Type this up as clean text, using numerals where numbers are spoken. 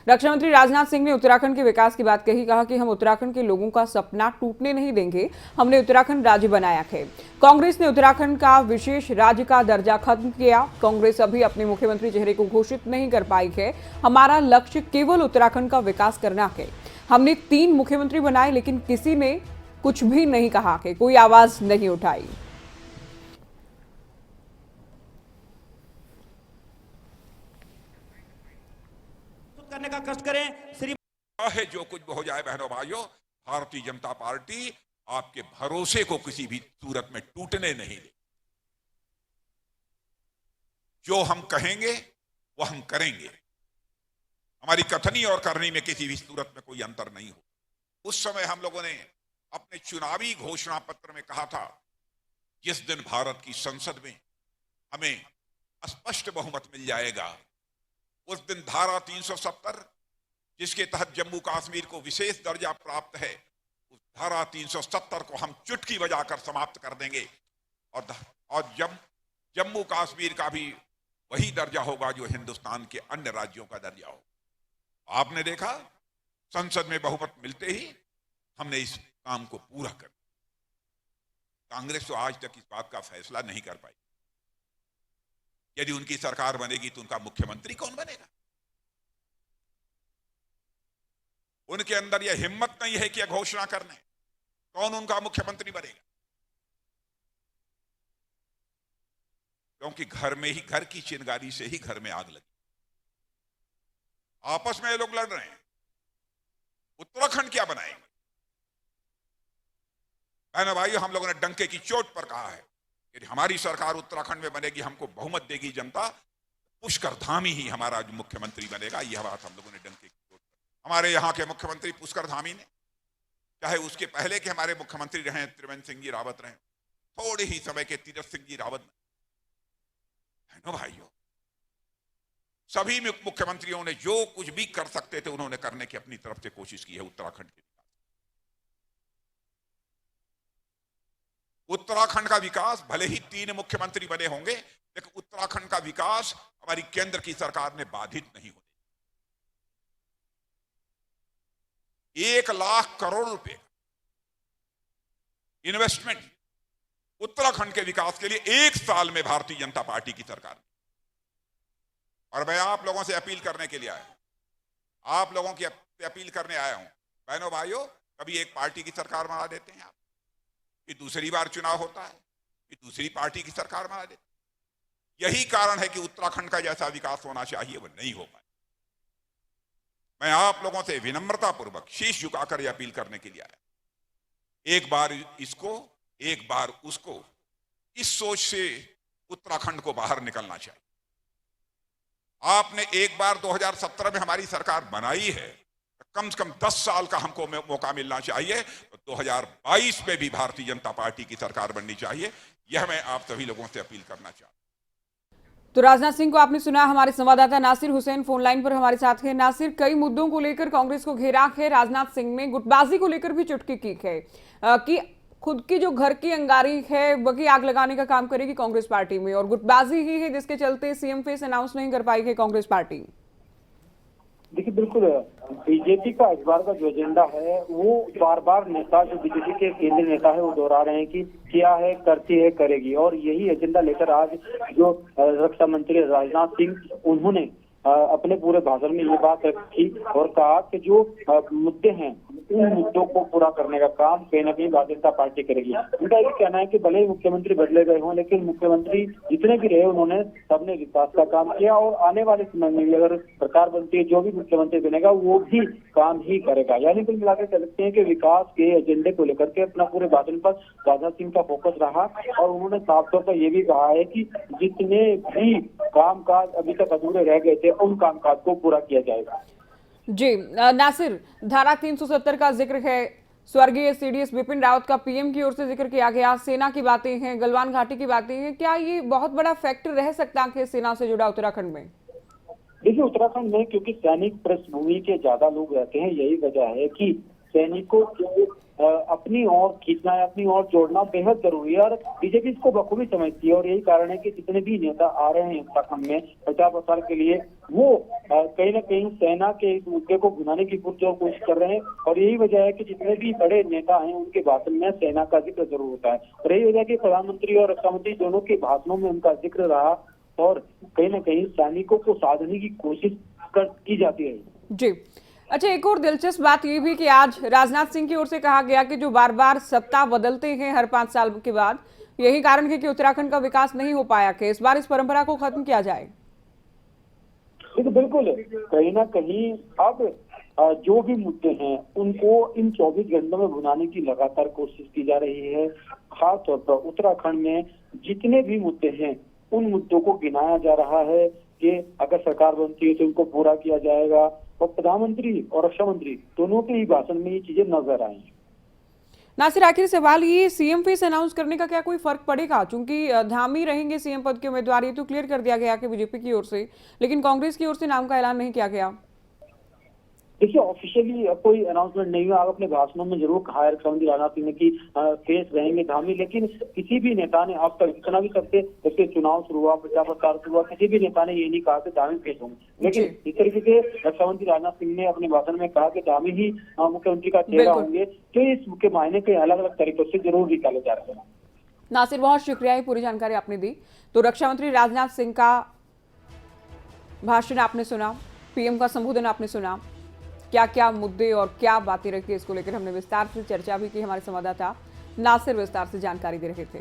रक्षा मंत्री राजनाथ सिंह ने उत्तराखंड के विकास की बात कही। कहा कि हम उत्तराखंड के लोगों का सपना टूटने नहीं देंगे। हमने उत्तराखंड राज्य बनाया है। कांग्रेस ने उत्तराखंड का विशेष राज्य का दर्जा खत्म किया। कांग्रेस अभी अपने मुख्यमंत्री चेहरे को घोषित नहीं कर पाई है। हमारा लक्ष्य केवल उत्तराखंड का विकास करना है। हमने 3 मुख्यमंत्री बनाए, लेकिन किसी ने कुछ भी नहीं कहा है, कोई आवाज नहीं उठाई। करने का कष्ट करें। श्री है जो कुछ भी हो जाए बहनों भाइयों, भारतीय जनता पार्टी आपके भरोसे को किसी भी सूरत में टूटने नहीं दे। जो हम कहेंगे वो हम करेंगे। हमारी कथनी और करनी में किसी भी सूरत में कोई अंतर नहीं हो। उस समय हम लोगों ने अपने चुनावी घोषणा पत्र में कहा था, जिस दिन भारत की संसद में हमें स्पष्ट बहुमत मिल जाएगा, उस दिन धारा 370 जिसके तहत जम्मू कश्मीर को विशेष दर्जा प्राप्त है, उस धारा 370 को हम चुटकी बजाकर समाप्त कर देंगे और जम्मू कश्मीर का भी वही दर्जा होगा जो हिंदुस्तान के अन्य राज्यों का दर्जा होगा। आपने देखा, संसद में बहुमत मिलते ही हमने इस काम को पूरा कर दिया। कांग्रेस तो आज तक इस बात का फैसला नहीं कर पाई। यदि उनकी सरकार बनेगी तो उनका मुख्यमंत्री कौन बनेगा? उनके अंदर यह हिम्मत नहीं है कि यह घोषणा करने कौन उनका मुख्यमंत्री बनेगा, क्योंकि घर में ही, घर की चिंगारी से ही घर में आग लगी। आपस में ये लोग लड़ रहे हैं, उत्तराखंड क्या बनाएंगे? बहनों भाइयों, हम लोगों ने डंके की चोट पर कहा है, यदि हमारी सरकार उत्तराखंड में बनेगी, हमको बहुमत देगी जनता, पुष्कर धामी ही हमारा मुख्यमंत्री बनेगा। यह बात हम लोगों ने डंके की चोट पर। हमारे यहाँ के मुख्यमंत्री पुष्कर धामी ने, चाहे उसके पहले के हमारे मुख्यमंत्री रहे त्रिवेंद्र सिंह जी रावत रहे, थोड़े ही समय के तीरथ सिंह जी रावत, बहनों भाइयों, सभी मुख्यमंत्रियों ने जो कुछ भी कर सकते थे उन्होंने करने की अपनी तरफ से कोशिश की है उत्तराखंड के विकास। उत्तराखंड का विकास, भले ही 3 मुख्यमंत्री बने होंगे, लेकिन उत्तराखंड का विकास हमारी केंद्र की सरकार ने बाधित नहीं होने। 1 लाख करोड़ रुपए इन्वेस्टमेंट उत्तराखंड के विकास के लिए 1 साल में भारतीय जनता पार्टी की सरकार ने। और मैं आप लोगों से अपील करने के लिए आया हूं, आप लोगों की अपील करने आया हूं, बहनों भाइयों, कभी एक पार्टी की सरकार बना देते हैं आप, कि दूसरी बार चुनाव होता है कि दूसरी पार्टी की सरकार बना देते। यही कारण है कि उत्तराखंड का जैसा विकास होना चाहिए वो नहीं हो पाया। मैं आप लोगों से विनम्रता पूर्वक शीश झुकाकर यह अपील करने के लिए आया, एक बार इसको, एक बार उसको, इस सोच से उत्तराखंड को बाहर निकलना चाहिए। आपने एक बार 2017 में हमारी सरकार बनाई है, कम से कम 10 साल का हमको मौका मिलना चाहिए। तो 2022 में भी भारतीय जनता पार्टी की सरकार बननी चाहिए। यह मैं आप सभी लोगों से अपील करना चाहता हूं। तो राजनाथ सिंह को आपने सुना। हमारे संवाददाता नासिर हुसैन फोन लाइन पर हमारे साथ हैं। नासिर, कई मुद्दों को लेकर कांग्रेस को घेरा है। राजनाथ सिंह ने गुटबाजी को लेकर भी चुटकी की है कि खुद की जो घर की अंगारी है वही आग लगाने का काम करेगी कांग्रेस पार्टी में, और गुटबाजी ही है जिसके चलते सीएम फेस अनाउंस नहीं कर पाई है कांग्रेस पार्टी। देखिए, बिल्कुल बीजेपी का इस बार का जो एजेंडा है वो बार बार नेता, जो बीजेपी के केंद्रीय नेता है, वो दोहरा रहे हैं कि किया है, करती है, करेगी। और यही एजेंडा लेकर आज जो रक्षा मंत्री राजनाथ सिंह, उन्होंने अपने पूरे भाषण में ये बात रखी और कहा कि जो मुद्दे हैं उन मुद्दों को पूरा करने का काम कहीं ना कहीं भारतीय जनता पार्टी करेगी। उनका ये कहना है कि भले ही मुख्यमंत्री बदले गए हों, लेकिन मुख्यमंत्री जितने भी रहे उन्होंने सबने विकास का काम किया और आने वाले समय में भी अगर सरकार बनती है, जो भी मुख्यमंत्री बनेगा वो भी काम ही करेगा। यानी कुल मिलाकर कह सकते हैं कि विकास के एजेंडे को लेकर के अपना पूरे भाषण पर राजनाथ सिंह का फोकस रहा और उन्होंने साफ तौर पर यह भी कहा है कि जितने भी कामकाज अभी तक अधूरे रह गए थे उन कामकाज को पूरा किया जाएगा। जी नासिर, धारा 370 का जिक्र है, स्वर्गीय सीडीएस बिपिन रावत का पीएम की ओर से जिक्र किया गया, सेना की बातें हैं, गलवान घाटी की बातें हैं। क्या ये बहुत बड़ा फैक्टर रह सकता है सेना से जुड़ा उत्तराखंड में? देखिए, उत्तराखंड में क्योंकि सैनिक पृष्ठभूमि के ज्यादा लोग रहते हैं, यही वजह है कि सैनिकों के अपनी ओर खींचना है, अपनी ओर जोड़ना बेहद जरूरी है और बीजेपी इसको बखूबी समझती है। और यही कारण है कि जितने भी नेता आ रहे हैं उत्तराखंड में प्रचार प्रसार के लिए, वो कहीं ना कहीं सेना के इस मुद्दे को भुनाने की पुरजोर कोशिश कर रहे हैं। और यही वजह है कि जितने भी बड़े नेता हैं उनके भाषण में सेना का जिक्र जरूर होता है। और यही वजह है कि प्रधानमंत्री और रक्षा मंत्री दोनों के भाषणों में उनका जिक्र रहा और कहीं ना कहीं सैनिकों को साधने की कोशिश की जाती है। जी। अच्छा, एक और दिलचस्प बात ये भी कि आज राजनाथ सिंह की ओर से कहा गया कि जो बार बार सत्ता बदलते हैं हर 5 साल के बाद, यही कारण है कि उत्तराखंड का विकास नहीं हो पाया कि इस बार इस परंपरा को खत्म किया जाए। तो बिल्कुल कहीं ना कहीं अब जो भी मुद्दे हैं उनको इन 24 घंटों में भुनाने की लगातार कोशिश की जा रही है। खास तौर पर उत्तराखंड में जितने भी मुद्दे हैं उन मुद्दों को गिनाया जा रहा है कि अगर सरकार बनती है तो उनको पूरा किया जाएगा। और प्रधानमंत्री और रक्षा मंत्री दोनों के ही भाषण में ये चीजें नजर आई। नासिर, आखिर सवाल ये, सीएम फेस अनाउंस करने का क्या कोई फर्क पड़ेगा? चूंकि धामी रहेंगे सीएम पद के उम्मीदवार, ये तो क्लियर कर दिया गया कि बीजेपी की ओर से, लेकिन कांग्रेस की ओर से नाम का ऐलान नहीं किया गया। देखिए, ऑफिशियली कोई अनाउंसमेंट नहीं हुआ। आप अपने भाषणों में जरूर कहा है रक्षा मंत्री राजनाथ सिंह ने कि फेस रहेंगे धामी, लेकिन किसी भी नेता ने अब तक जितना भी सबसे जैसे चुनाव शुरू हुआ, प्रचार प्रसार शुरू हुआ, किसी भी नेता ने ये नहीं कहा कि धामी फेस होंगे। लेकिन इस तरीके से रक्षा मंत्री राजनाथ सिंह ने अपने भाषण में कहा कि धामी ही मुख्यमंत्री का चेहरा होंगे। तो इसके मायने कई अलग अलग तरीकों से जरूर निकाले जा रहे हैं। नासिर, बहुत शुक्रिया, ये पूरी जानकारी आपने दी। तो रक्षा मंत्री राजनाथ सिंह का भाषण आपने सुना, पीएम का संबोधन आपने सुना, क्या क्या मुद्दे और क्या बातें रखी इसको लेकर हमने विस्तार से चर्चा भी की। हमारे संवाददाता नासिर विस्तार से जानकारी दे रहे थे।